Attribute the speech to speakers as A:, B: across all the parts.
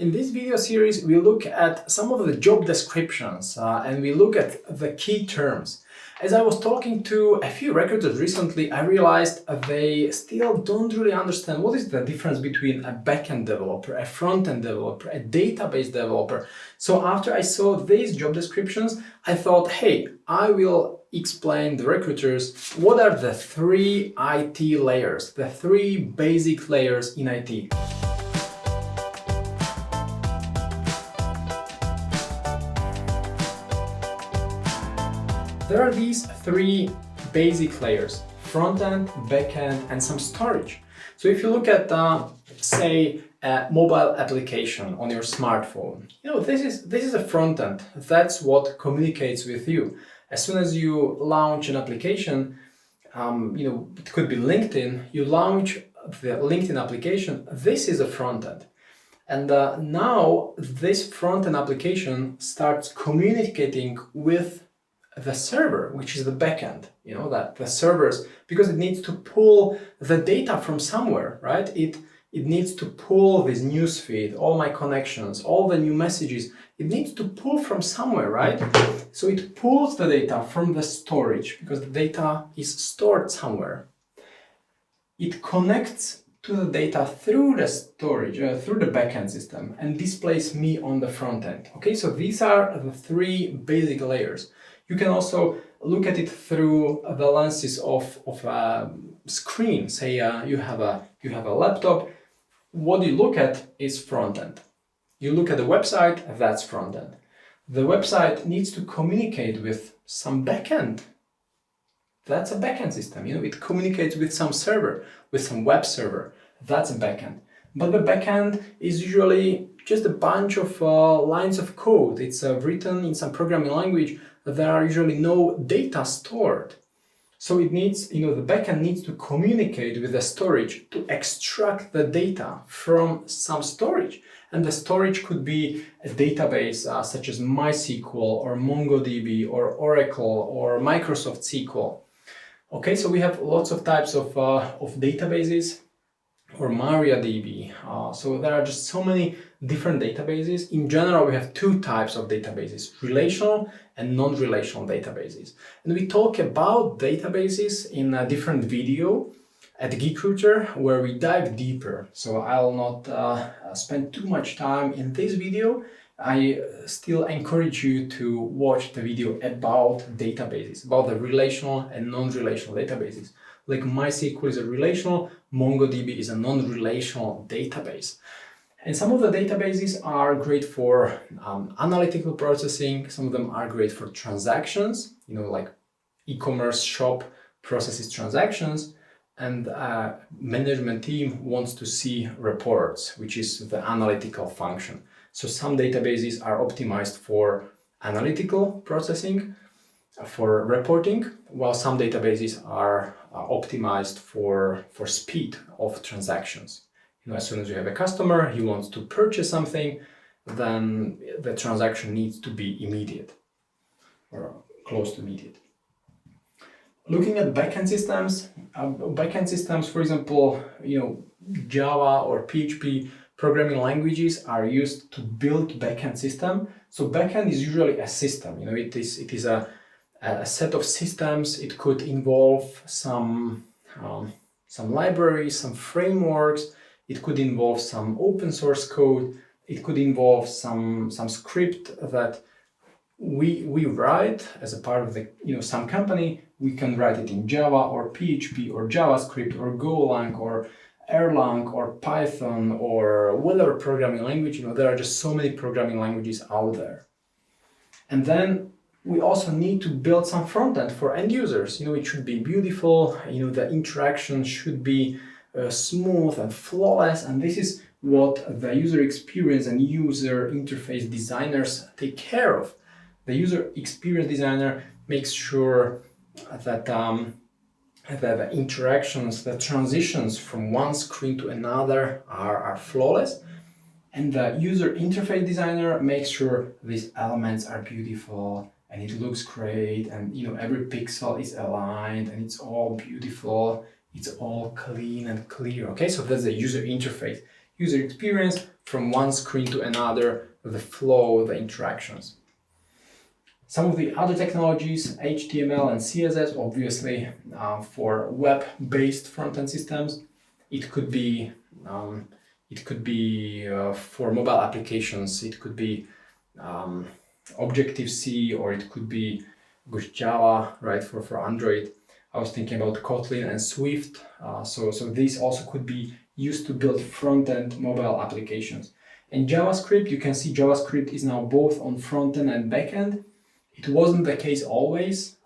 A: In this video series, we look at some of the job descriptions and we look at the key terms. As I was talking to a few recruiters recently, I realized they still don't really understand what is the difference between a backend developer, a front-end developer, a database developer. So after I saw these job descriptions, I thought, hey, I will explain the recruiters what are the three IT layers, the three basic layers in IT. There are these three basic layers: front-end, back-end, and some storage. So if you look at, say, a mobile application on your smartphone, this is a front-end. That's what communicates with you. As soon as you launch an application, it could be LinkedIn, you launch the LinkedIn application, this is a front-end. And now this front-end application starts communicating with the server, which is the backend, that the servers, because it needs to pull the data from somewhere, right? It needs to pull this newsfeed, all my connections, all the new messages. It needs to pull from somewhere, right? So it pulls the data from the storage because the data is stored somewhere. It connects to the data through the storage, through the backend system, and displays me on the front end. Okay, so these are the three basic layers. You can also look at it through the lenses of a screen. Say you have a laptop. What you look at is front end. You look at the website, that's front end. The website needs to communicate with some backend. That's a backend system. It communicates with some server, with some web server. That's a backend. But the backend is usually just a bunch of lines of code. It's written in some programming language. There are usually no data stored. So it needs, the backend needs to communicate with the storage to extract the data from some storage. And the storage could be a database such as MySQL or MongoDB or Oracle or Microsoft SQL. Okay, so we have lots of types of databases, or MariaDB. So there are just so many different databases. In general, we have two types of databases: relational and non-relational databases. And we talk about databases in a different video at RECRUITER where we dive deeper. So I'll not spend too much time in this video. I still encourage you to watch the video about databases, about the relational and non-relational databases. Like MySQL is a relational, MongoDB is a non-relational database. And some of the databases are great for analytical processing. Some of them are great for transactions, like e-commerce shop processes transactions, and management team wants to see reports, which is the analytical function. So some databases are optimized for analytical processing, for reporting, while some databases are optimized for speed of transactions. As soon as you have a customer, he wants to purchase something, then the transaction needs to be immediate or close to immediate. Looking at backend systems, for example, Java or PHP programming languages are used to build backend system. So backend is usually a system. It is a set of systems. It could involve some libraries, some frameworks. It could involve some open source code. It could involve some script that we write as a part of the some company. We can write it in Java or PHP or JavaScript or Golang or Erlang or Python or whatever programming language. There are just so many programming languages out there. And then we also need to build some front end for end users. It should be beautiful. The interaction should be smooth and flawless. And this is what the user experience and user interface designers take care of. The user experience designer makes sure that the interactions, the transitions from one screen to another are flawless. And the user interface designer makes sure these elements are beautiful and it looks great, and every pixel is aligned and it's all beautiful, it's all clean and clear. Okay, so that's the user interface. User experience from one screen to another, the flow, the interactions. Some of the other technologies, HTML and CSS, obviously for web-based front-end systems. It could be for mobile applications. It could be Objective-C, or it could be Java, right, for Android. I was thinking about Kotlin and Swift. So these also could be used to build front-end mobile applications. And JavaScript, you can see JavaScript is now both on front-end and back-end. It wasn't the case always.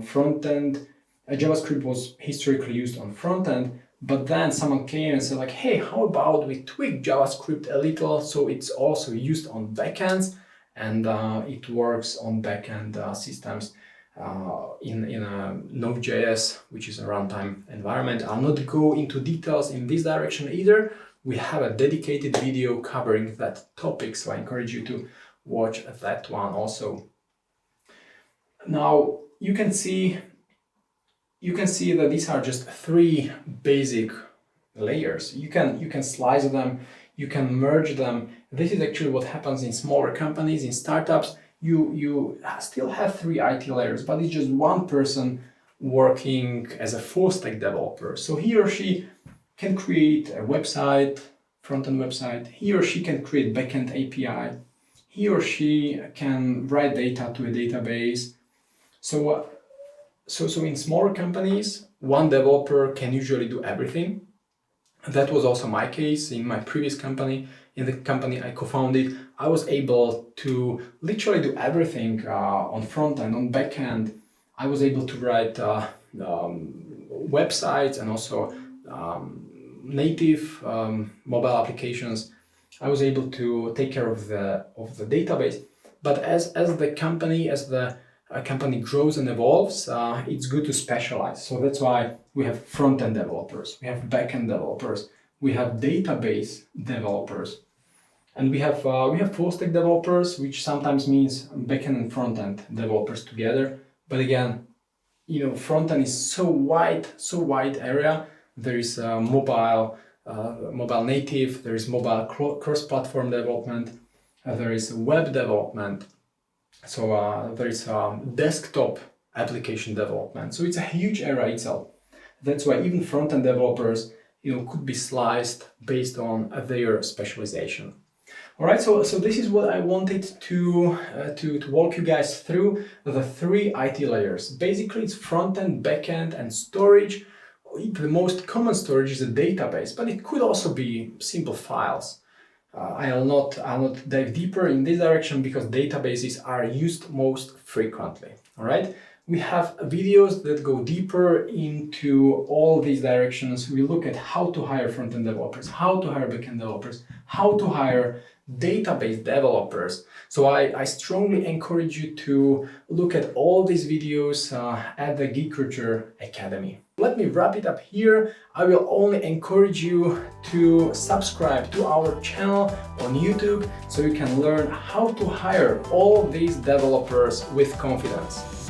A: Front-end JavaScript was historically used on front-end, but then someone came and said like, hey, how about we tweak JavaScript a little so it's also used on backends, and it works on backend systems in a Node.js, which is a runtime environment. I'll not go into details in this direction either. We have a dedicated video covering that topic, so I encourage you to watch that one also. Now you can see that these are just three basic layers. You can slice them, you can merge them. This is actually what happens in smaller companies, in startups. You still have three IT layers, but it's just one person working as a full stack developer. So he or she can create a website, front-end website. He or she can create backend API. He or she can write data to a database. So in smaller companies, one developer can usually do everything. That was also my case in my previous company. In the company I co-founded, I was able to literally do everything on front end, on back end. I was able to write websites and also native mobile applications. I was able to take care of the database. But as the company grows and evolves, it's good to specialize. So that's why we have front-end developers, we have back-end developers, we have database developers, and we have full-stack developers, which sometimes means back-end and front-end developers together. But again, front-end is so wide area. There is mobile native, there is mobile cross-platform development, there is web development. So there is desktop application development. So it's a huge area itself. That's why even front-end developers, could be sliced based on their specialization. All right. So this is what I wanted to walk you guys through, the three IT layers. Basically, it's front-end, back-end, and storage. The most common storage is a database, but it could also be simple files. I'll not dive deeper in this direction because databases are used most frequently. All right. We have videos that go deeper into all these directions. We look at how to hire front-end developers, how to hire back-end developers, how to hire database developers. So I strongly encourage you to look at all these videos at the RECRUITER Academy. Let me wrap it up here. I will only encourage you to subscribe to our channel on YouTube so you can learn how to hire all these developers with confidence.